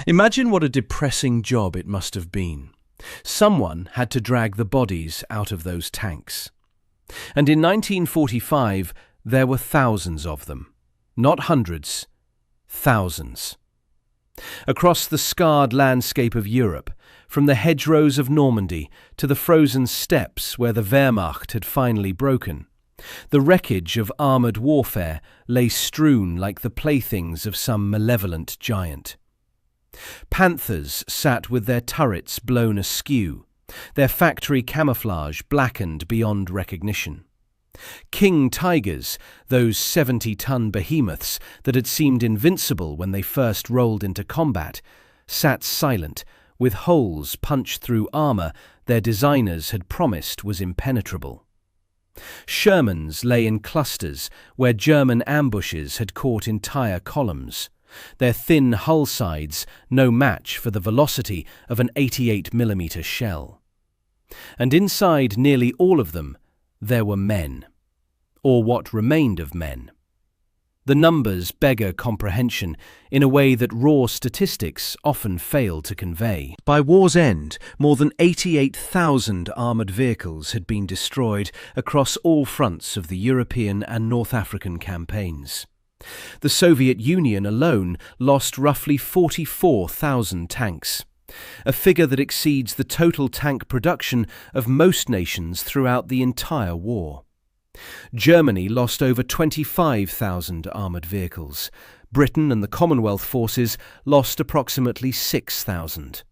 Imagine what a depressing job it must have been. Someone had to drag the bodies out of those tanks. And in 1945, there were thousands of them. Not hundreds, thousands. Across the scarred landscape of Europe, from the hedgerows of Normandy to the frozen steppes where the Wehrmacht had finally broken, the wreckage of armoured warfare lay strewn like the playthings of some malevolent giant. Panthers sat with their turrets blown askew, their factory camouflage blackened beyond recognition. King tigers, those 70-tonne behemoths that had seemed invincible when they first rolled into combat, sat silent, with holes punched through armour their designers had promised was impenetrable. Shermans lay in clusters where German ambushes had caught entire columns, their thin hull sides no match for the velocity of an 88mm shell. And inside nearly all of them, there were men, or what remained of men. The numbers beggar comprehension in a way that raw statistics often fail to convey. By war's end, more than 88,000 armoured vehicles had been destroyed across all fronts of the European and North African campaigns. The Soviet Union alone lost roughly 44,000 tanks, a figure that exceeds the total tank production of most nations throughout the entire war. Germany lost over 25,000 armoured vehicles. Britain and the Commonwealth forces lost approximately 6,000.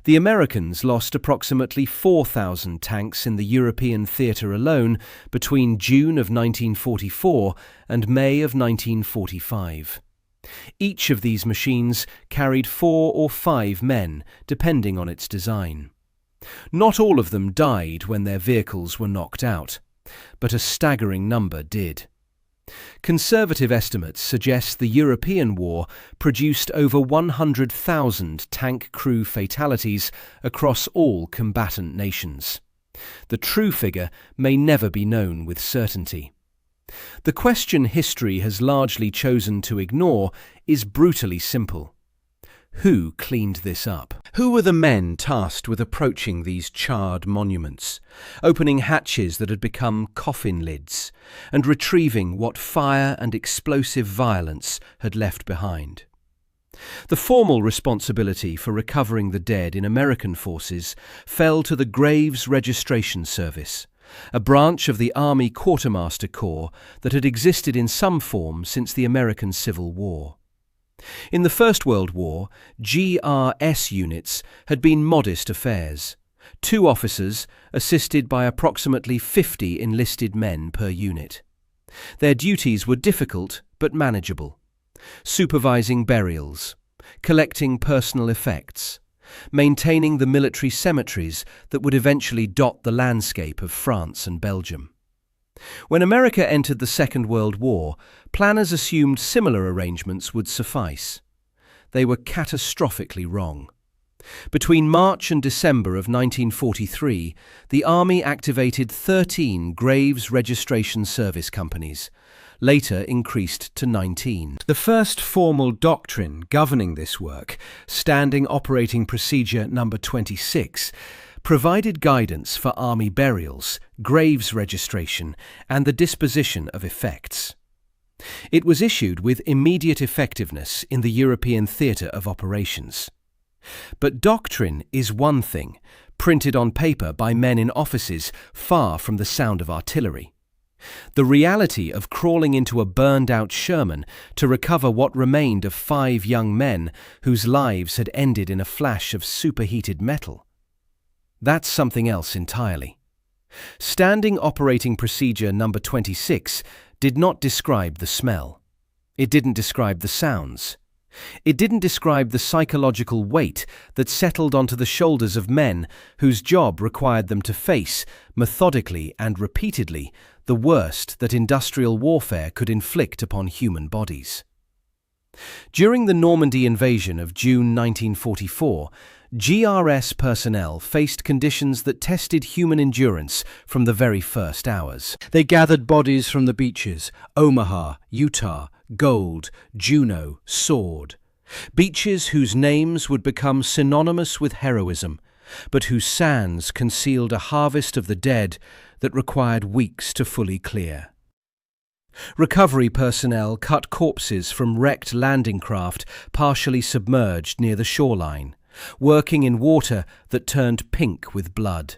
The Americans lost approximately 4,000 tanks in the European theatre alone between June of 1944 and May of 1945. Each of these machines carried 4 or 5 men, depending on its design. Not all of them died when their vehicles were knocked out, but a staggering number did. Conservative estimates suggest the European war produced over 100,000 tank crew fatalities across all combatant nations. The true figure may never be known with certainty. The question history has largely chosen to ignore is brutally simple. Who cleaned this up? Who were the men tasked with approaching these charred monuments, opening hatches that had become coffin lids, and retrieving what fire and explosive violence had left behind? The formal responsibility for recovering the dead in American forces fell to the Graves Registration Service, a branch of the Army Quartermaster Corps that had existed in some form since the American Civil War. In the First World War, GRS units had been modest affairs. 2 officers assisted by approximately 50 enlisted men per unit. Their duties were difficult but manageable: supervising burials, collecting personal effects, maintaining the military cemeteries that would eventually dot the landscape of France and Belgium. When America entered the Second World War, planners assumed similar arrangements would suffice. They were catastrophically wrong. Between March and December of 1943, the Army activated 13 Graves Registration Service companies, later increased to 19. The first formal doctrine governing this work, Standing Operating Procedure No. 26, provided guidance for army burials, graves registration, and the disposition of effects. It was issued with immediate effectiveness in the European theatre of operations. But doctrine is one thing, printed on paper by men in offices far from the sound of artillery. The reality of crawling into a burned-out Sherman to recover what remained of 5 young men whose lives had ended in a flash of superheated metal. That's something else entirely. Standing Operating Procedure No. 26 did not describe the smell. It didn't describe the sounds. It didn't describe the psychological weight that settled onto the shoulders of men whose job required them to face, methodically and repeatedly, the worst that industrial warfare could inflict upon human bodies. During the Normandy invasion of June 1944, GRS personnel faced conditions that tested human endurance from the very first hours. They gathered bodies from the beaches: Omaha, Utah, Gold, Juneau, Sword. Beaches whose names would become synonymous with heroism, but whose sands concealed a harvest of the dead that required weeks to fully clear. Recovery personnel cut corpses from wrecked landing craft partially submerged near the shoreline, working in water that turned pink with blood,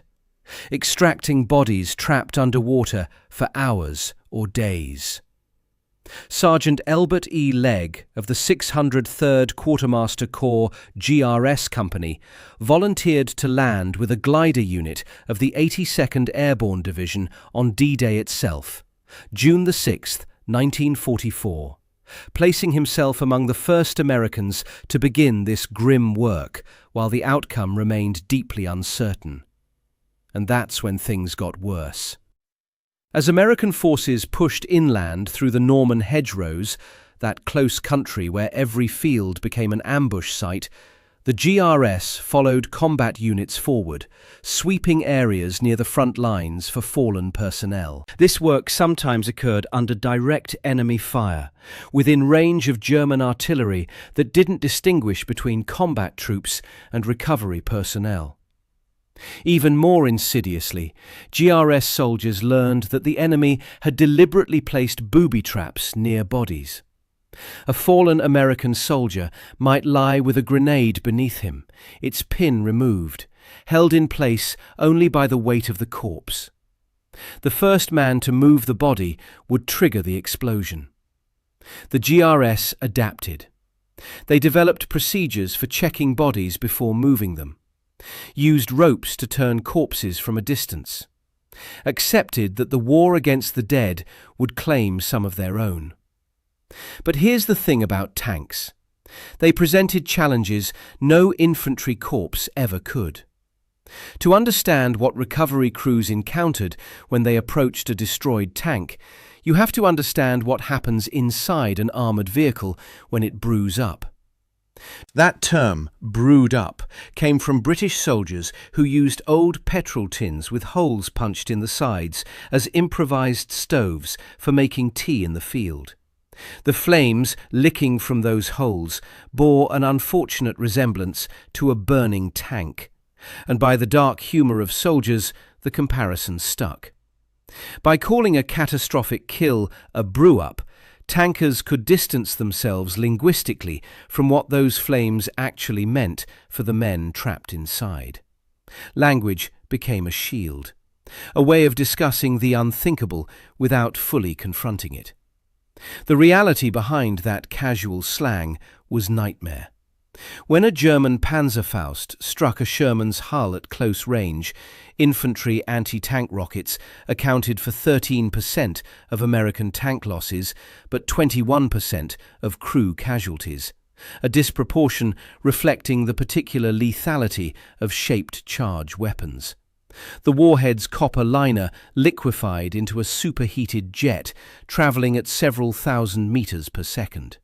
extracting bodies trapped underwater for hours or days. Sergeant Elbert E. Legg of the 603rd Quartermaster Corps GRS Company volunteered to land with a glider unit of the 82nd Airborne Division on D-Day itself, June 6, 1944, placing himself among the first Americans to begin this grim work while the outcome remained deeply uncertain. And that's when things got worse. As American forces pushed inland through the Norman hedgerows, that close country where every field became an ambush site, the GRS followed combat units forward, sweeping areas near the front lines for fallen personnel. This work sometimes occurred under direct enemy fire, within range of German artillery that didn't distinguish between combat troops and recovery personnel. Even more insidiously, GRS soldiers learned that the enemy had deliberately placed booby traps near bodies. A fallen American soldier might lie with a grenade beneath him, its pin removed, held in place only by the weight of the corpse. The first man to move the body would trigger the explosion. The GRS adapted. They developed procedures for checking bodies before moving them, used ropes to turn corpses from a distance, accepted that the war against the dead would claim some of their own. But here's the thing about tanks. They presented challenges no infantry corps ever could. To understand what recovery crews encountered when they approached a destroyed tank, you have to understand what happens inside an armoured vehicle when it brews up. That term, brewed up, came from British soldiers who used old petrol tins with holes punched in the sides as improvised stoves for making tea in the field. The flames, licking from those holes, bore an unfortunate resemblance to a burning tank, and by the dark humour of soldiers, the comparison stuck. By calling a catastrophic kill a brew-up, tankers could distance themselves linguistically from what those flames actually meant for the men trapped inside. Language became a shield, a way of discussing the unthinkable without fully confronting it. The reality behind that casual slang was nightmare. When a German Panzerfaust struck a Sherman's hull at close range, infantry anti-tank rockets accounted for 13% of American tank losses, but 21% of crew casualties, a disproportion reflecting the particular lethality of shaped charge weapons. The warhead's copper liner liquefied into a superheated jet, travelling at several thousand meters per second.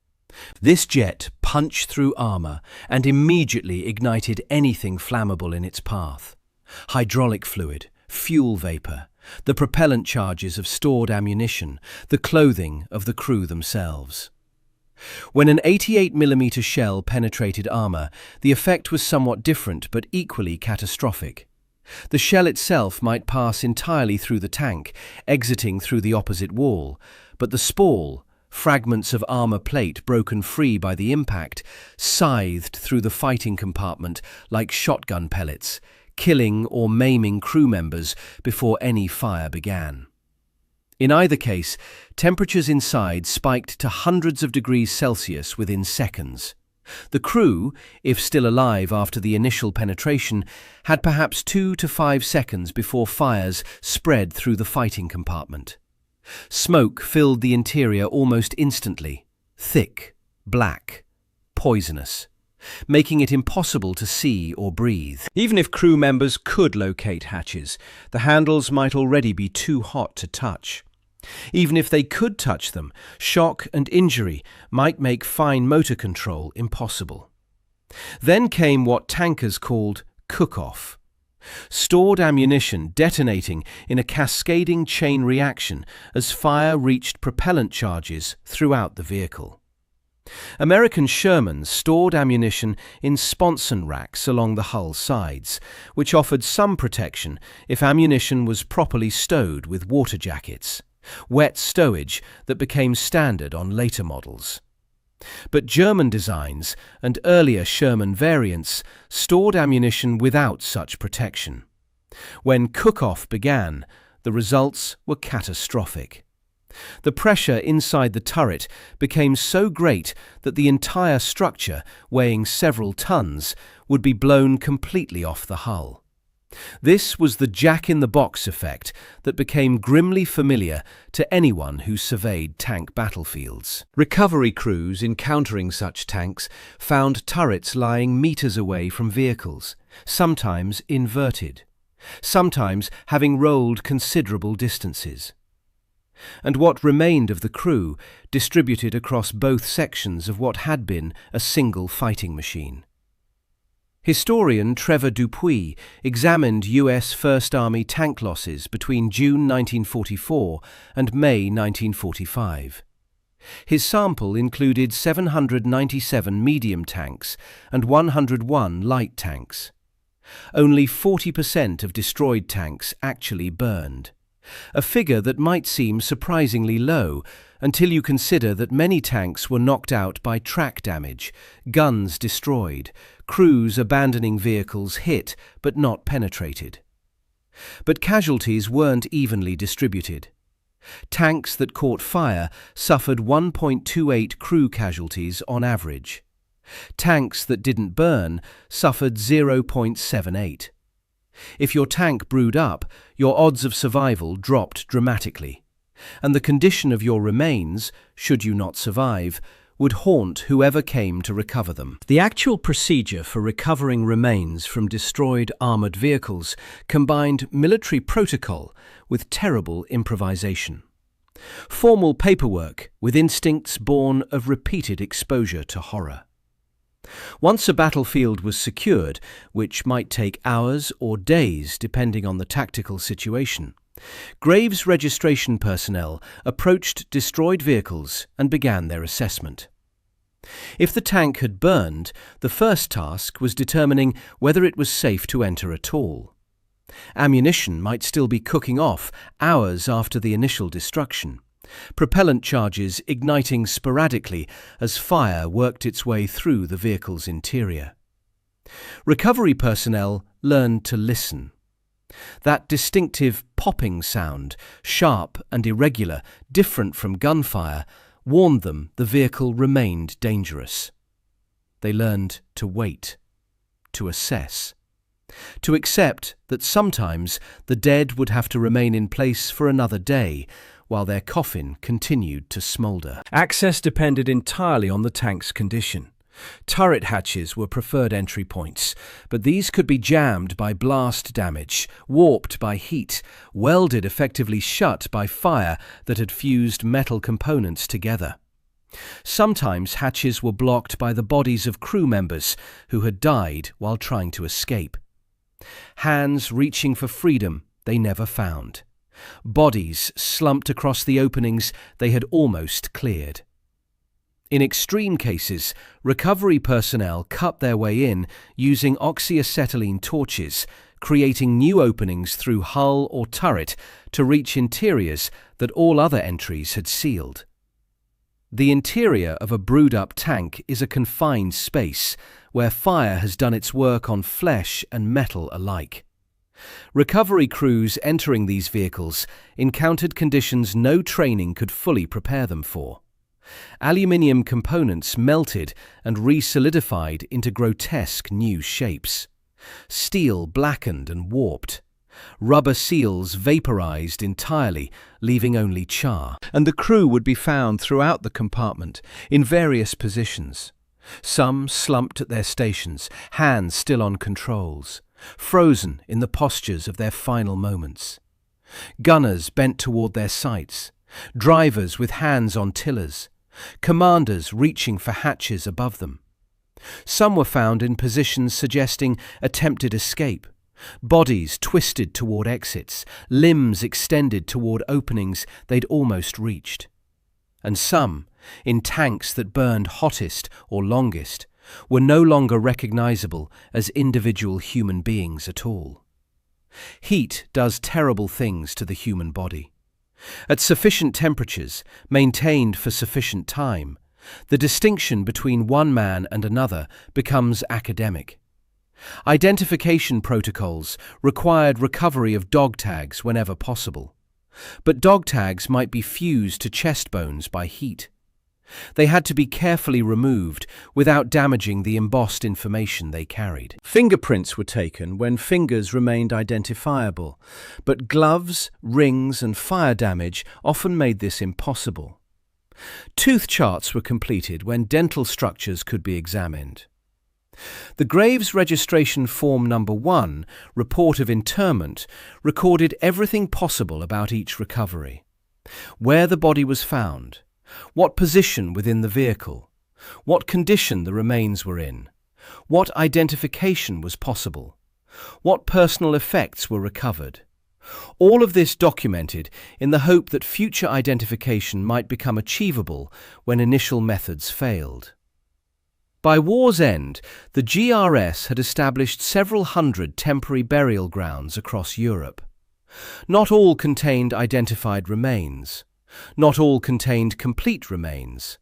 This jet punched through armour and immediately ignited anything flammable in its path. Hydraulic fluid, fuel vapour, the propellant charges of stored ammunition, the clothing of the crew themselves. When an 88mm shell penetrated armour, the effect was somewhat different but equally catastrophic. The shell itself might pass entirely through the tank, exiting through the opposite wall, but the spall, fragments of armour plate broken free by the impact, scythed through the fighting compartment like shotgun pellets, killing or maiming crew members before any fire began. In either case, temperatures inside spiked to hundreds of degrees Celsius within seconds. The crew, if still alive after the initial penetration, had perhaps 2 to 5 seconds before fires spread through the fighting compartment. Smoke filled the interior almost instantly, thick, black, poisonous, making it impossible to see or breathe. Even if crew members could locate hatches, the handles might already be too hot to touch. Even if they could touch them, shock and injury might make fine motor control impossible. Then came what tankers called cook-off. Stored ammunition detonating in a cascading chain reaction as fire reached propellant charges throughout the vehicle. American Shermans stored ammunition in sponson racks along the hull sides, which offered some protection if ammunition was properly stowed with water jackets, wet stowage that became standard on later models. But German designs and earlier Sherman variants stored ammunition without such protection. When cook-off began, the results were catastrophic. The pressure inside the turret became so great that the entire structure, weighing several tons, would be blown completely off the hull. This was the jack-in-the-box effect that became grimly familiar to anyone who surveyed tank battlefields. Recovery crews encountering such tanks found turrets lying meters away from vehicles, sometimes inverted, sometimes having rolled considerable distances. And what remained of the crew distributed across both sections of what had been a single fighting machine. Historian Trevor Dupuy examined US First Army tank losses between June 1944 and May 1945. His sample included 797 medium tanks and 101 light tanks. Only 40% of destroyed tanks actually burned, a figure that might seem surprisingly low until you consider that many tanks were knocked out by track damage, guns destroyed, crews abandoning vehicles hit but not penetrated. But casualties weren't evenly distributed. Tanks that caught fire suffered 1.28 crew casualties on average. Tanks that didn't burn suffered 0.78. If your tank brewed up, your odds of survival dropped dramatically, and the condition of your remains, should you not survive, would haunt whoever came to recover them. The actual procedure for recovering remains from destroyed armoured vehicles combined military protocol with terrible improvisation. Formal paperwork with instincts born of repeated exposure to horror. Once a battlefield was secured, which might take hours or days depending on the tactical situation, Graves registration personnel approached destroyed vehicles and began their assessment. If the tank had burned, the first task was determining whether it was safe to enter at all. Ammunition might still be cooking off hours after the initial destruction, propellant charges igniting sporadically as fire worked its way through the vehicle's interior. Recovery personnel learned to listen. That distinctive popping sound, sharp and irregular, different from gunfire, warned them the vehicle remained dangerous. They learned to wait, to assess, to accept that sometimes the dead would have to remain in place for another day, while their coffin continued to smoulder. Access depended entirely on the tank's condition. Turret hatches were preferred entry points, but these could be jammed by blast damage, warped by heat, welded effectively shut by fire that had fused metal components together. Sometimes hatches were blocked by the bodies of crew members who had died while trying to escape. Hands reaching for freedom they never found. Bodies slumped across the openings they had almost cleared. In extreme cases, recovery personnel cut their way in using oxyacetylene torches, creating new openings through hull or turret to reach interiors that all other entries had sealed. The interior of a brewed-up tank is a confined space where fire has done its work on flesh and metal alike. Recovery crews entering these vehicles encountered conditions no training could fully prepare them for. Aluminium components melted and re-solidified into grotesque new shapes. Steel blackened and warped. Rubber seals vaporized entirely, leaving only char. And the crew would be found throughout the compartment, in various positions. Some slumped at their stations, hands still on controls, frozen in the postures of their final moments. Gunners bent toward their sights, drivers with hands on tillers, commanders reaching for hatches above them. Some were found in positions suggesting attempted escape, bodies twisted toward exits, limbs extended toward openings they'd almost reached. And some, in tanks that burned hottest or longest, were no longer recognizable as individual human beings at all. Heat does terrible things to the human body. At sufficient temperatures, maintained for sufficient time, the distinction between one man and another becomes academic. Identification protocols required recovery of dog tags whenever possible, but dog tags might be fused to chest bones by heat. They had to be carefully removed without damaging the embossed information they carried. Fingerprints were taken when fingers remained identifiable, but gloves, rings, and fire damage often made this impossible. Tooth charts were completed when dental structures could be examined. The Graves Registration Form No. 1, Report of Interment, recorded everything possible about each recovery: where the body was found, what position within the vehicle, what condition the remains were in, what identification was possible, what personal effects were recovered. All of this documented in the hope that future identification might become achievable when initial methods failed. By war's end, the GRS had established several hundred temporary burial grounds across Europe. Not all contained identified remains. Not all contained complete remains.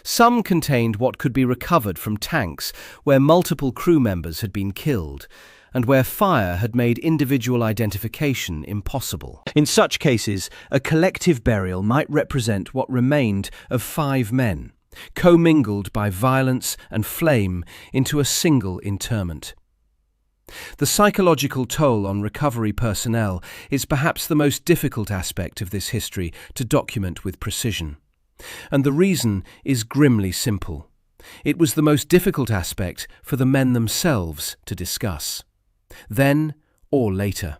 Some contained what could be recovered from tanks where multiple crew members had been killed, and where fire had made individual identification impossible. In such cases, a collective burial might represent what remained of 5 men, commingled by violence and flame into a single interment. The psychological toll on recovery personnel is perhaps the most difficult aspect of this history to document with precision. And the reason is grimly simple. It was the most difficult aspect for the men themselves to discuss, then or later.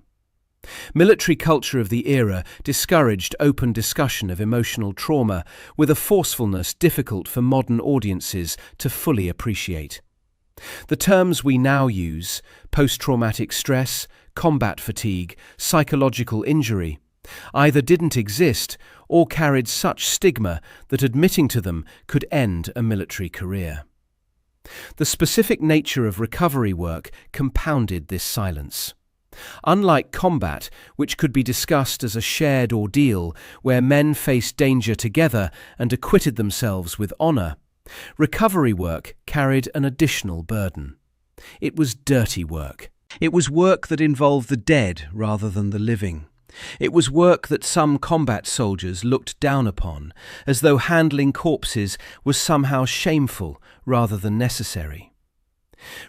Military culture of the era discouraged open discussion of emotional trauma with a forcefulness difficult for modern audiences to fully appreciate. The terms we now use, post-traumatic stress, combat fatigue, psychological injury, either didn't exist or carried such stigma that admitting to them could end a military career. The specific nature of recovery work compounded this silence. Unlike combat, which could be discussed as a shared ordeal where men faced danger together and acquitted themselves with honour, recovery work carried an additional burden. It was dirty work. It was work that involved the dead rather than the living. It was work that some combat soldiers looked down upon, as though handling corpses was somehow shameful rather than necessary.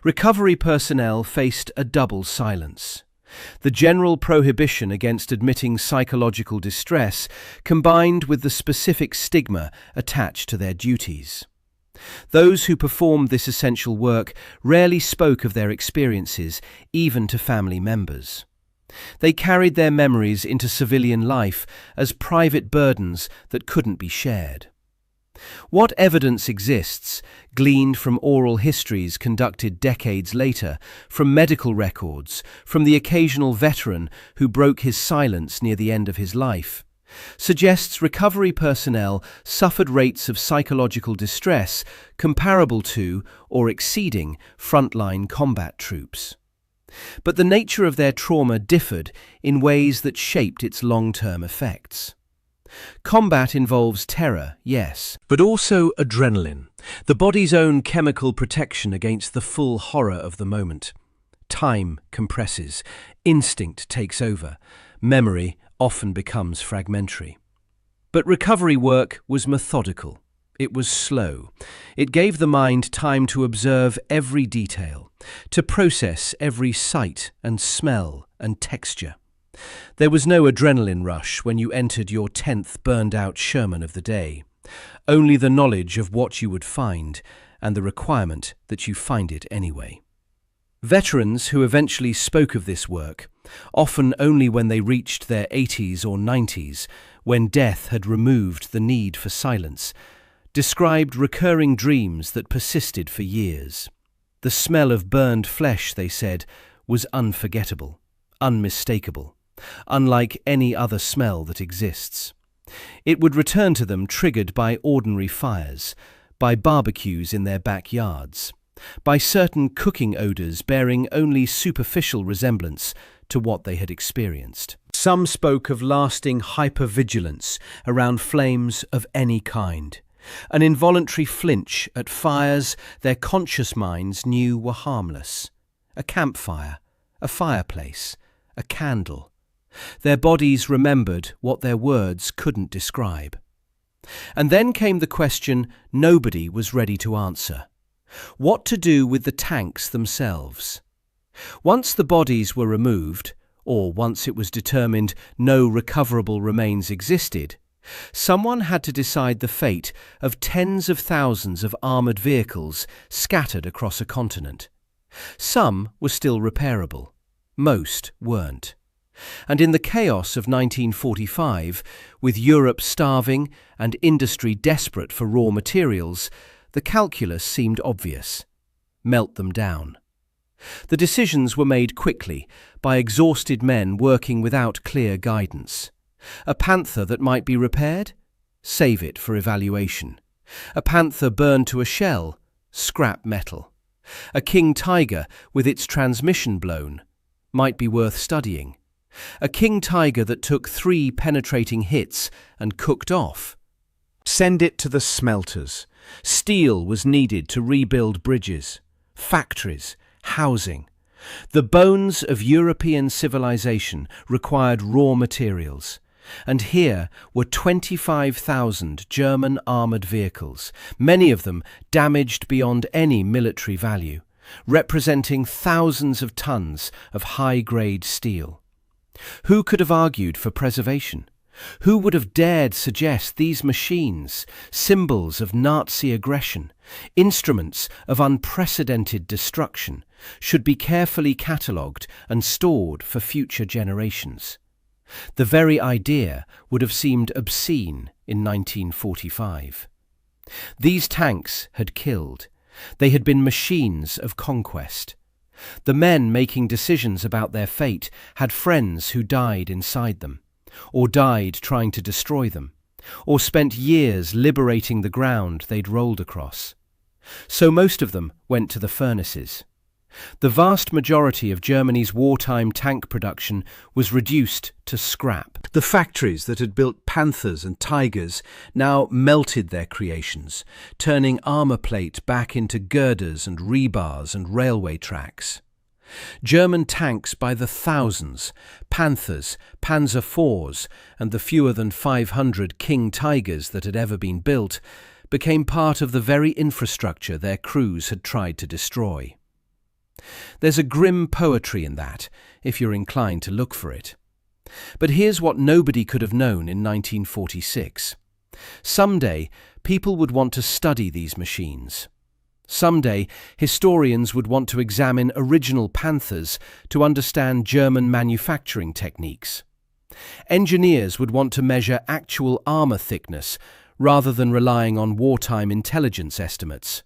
Recovery personnel faced a double silence. The general prohibition against admitting psychological distress combined with the specific stigma attached to their duties. Those who performed this essential work rarely spoke of their experiences, even to family members. They carried their memories into civilian life as private burdens that couldn't be shared. What evidence exists, gleaned from oral histories conducted decades later, from medical records, from the occasional veteran who broke his silence near the end of his life, suggests recovery personnel suffered rates of psychological distress comparable to or exceeding frontline combat troops. But the nature of their trauma differed in ways that shaped its long-term effects. Combat involves terror, yes, but also adrenaline, the body's own chemical protection against the full horror of the moment. Time compresses, instinct takes over, memory often becomes fragmentary. But recovery work was methodical. It was slow. It gave the mind time to observe every detail, to process every sight and smell and texture. There was no adrenaline rush when you entered your 10th burned-out Sherman of the day, only the knowledge of what you would find and the requirement that you find it anyway. Veterans who eventually spoke of this work, often only when they reached their 80s or 90s, when death had removed the need for silence, described recurring dreams that persisted for years. The smell of burned flesh, they said, was unforgettable, unmistakable, unlike any other smell that exists. It would return to them triggered by ordinary fires, by barbecues in their backyards, by certain cooking odours bearing only superficial resemblance to what they had experienced. Some spoke of lasting hypervigilance around flames of any kind, an involuntary flinch at fires their conscious minds knew were harmless. A campfire, a fireplace, a candle. Their bodies remembered what their words couldn't describe. And then came the question nobody was ready to answer. What to do with the tanks themselves? Once the bodies were removed, or once it was determined no recoverable remains existed, someone had to decide the fate of tens of thousands of armoured vehicles scattered across a continent. Some were still repairable, most weren't. And in the chaos of 1945, with Europe starving and industry desperate for raw materials, the calculus seemed obvious. Melt them down. The decisions were made quickly by exhausted men working without clear guidance. A panther that might be repaired? Save it for evaluation. A panther burned to a shell? Scrap metal. A king tiger with its transmission blown? Might be worth studying. A king tiger that took 3 penetrating hits and cooked off? Send it to the smelters. Steel was needed to rebuild bridges, factories, housing. The bones of European civilization required raw materials. And here were 25,000 German armoured vehicles, many of them damaged beyond any military value, representing thousands of tons of high-grade steel. Who could have argued for preservation? Who would have dared suggest these machines, symbols of Nazi aggression, instruments of unprecedented destruction, should be carefully catalogued and stored for future generations? The very idea would have seemed obscene in 1945. These tanks had killed. They had been machines of conquest. The men making decisions about their fate had friends who died inside them, or died trying to destroy them, or spent years liberating the ground they'd rolled across. So most of them went to the furnaces. The vast majority of Germany's wartime tank production was reduced to scrap. The factories that had built Panthers and Tigers now melted their creations, turning armour plate back into girders and rebars and railway tracks. German tanks by the thousands, Panthers, Panzer IVs, and the fewer than 500 King Tigers that had ever been built, became part of the very infrastructure their crews had tried to destroy. There's a grim poetry in that, if you're inclined to look for it. But here's what nobody could have known in 1946. Someday, people would want to study these machines. Someday, historians would want to examine original Panthers to understand German manufacturing techniques. Engineers would want to measure actual armour thickness rather than relying on wartime intelligence estimates.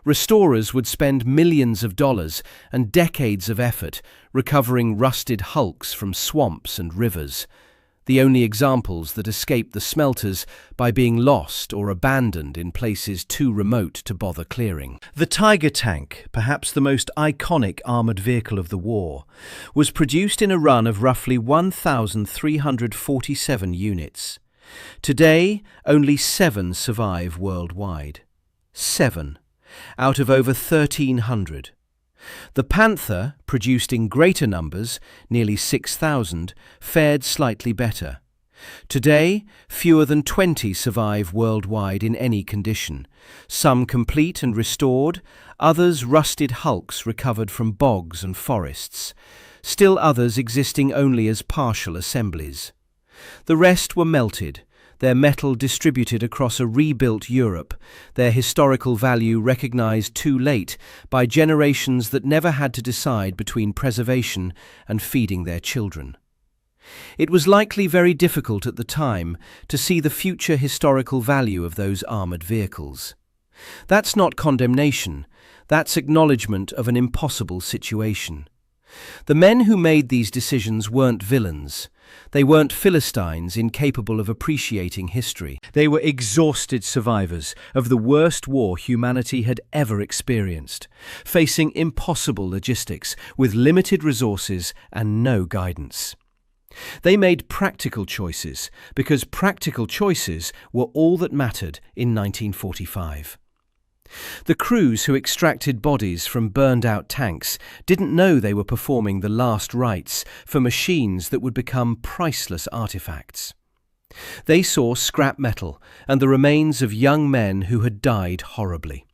Restorers would spend millions of dollars and decades of effort recovering rusted hulks from swamps and rivers, the only examples that escaped the smelters by being lost or abandoned in places too remote to bother clearing. The Tiger tank, perhaps the most iconic armoured vehicle of the war, was produced in a run of roughly 1,347 units. Today, only 7 survive worldwide. 7. Out of over 1,300. The Panther, produced in greater numbers, nearly 6,000, fared slightly better. Today, fewer than 20 survive worldwide in any condition, some complete and restored, others rusted hulks recovered from bogs and forests, still others existing only as partial assemblies. The rest were melted, their metal distributed across a rebuilt Europe, their historical value recognized too late by generations that never had to decide between preservation and feeding their children. It was likely very difficult at the time to see the future historical value of those armoured vehicles. That's not condemnation, that's acknowledgement of an impossible situation. The men who made these decisions weren't villains. They weren't Philistines incapable of appreciating history. They were exhausted survivors of the worst war humanity had ever experienced, facing impossible logistics with limited resources and no guidance. They made practical choices because practical choices were all that mattered in 1945. The crews who extracted bodies from burned-out tanks didn't know they were performing the last rites for machines that would become priceless artifacts. They saw scrap metal and the remains of young men who had died horribly.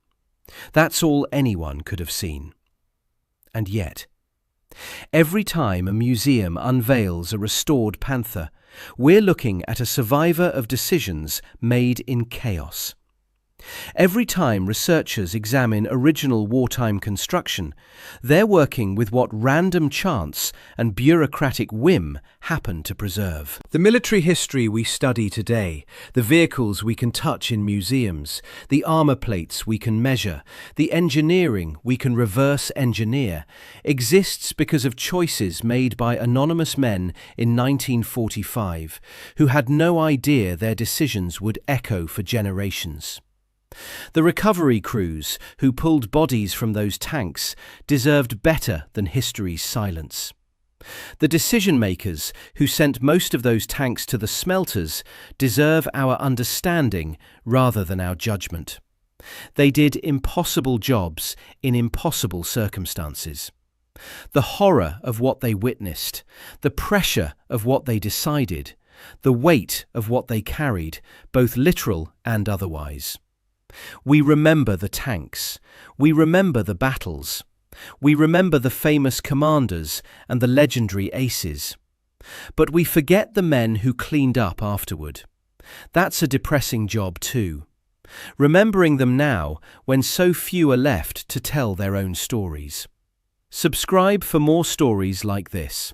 That's all anyone could have seen. And yet, every time a museum unveils a restored panther, we're looking at a survivor of decisions made in chaos. Every time researchers examine original wartime construction, they're working with what random chance and bureaucratic whim happen to preserve. The military history we study today, the vehicles we can touch in museums, the armour plates we can measure, the engineering we can reverse engineer, exists because of choices made by anonymous men in 1945 who had no idea their decisions would echo for generations. The recovery crews who pulled bodies from those tanks deserved better than history's silence. The decision-makers who sent most of those tanks to the smelters deserve our understanding rather than our judgment. They did impossible jobs in impossible circumstances. The horror of what they witnessed, the pressure of what they decided, the weight of what they carried, both literal and otherwise. We remember the tanks, we remember the battles, we remember the famous commanders and the legendary aces. But we forget the men who cleaned up afterward. That's a depressing job too. Remembering them now when so few are left to tell their own stories. Subscribe for more stories like this.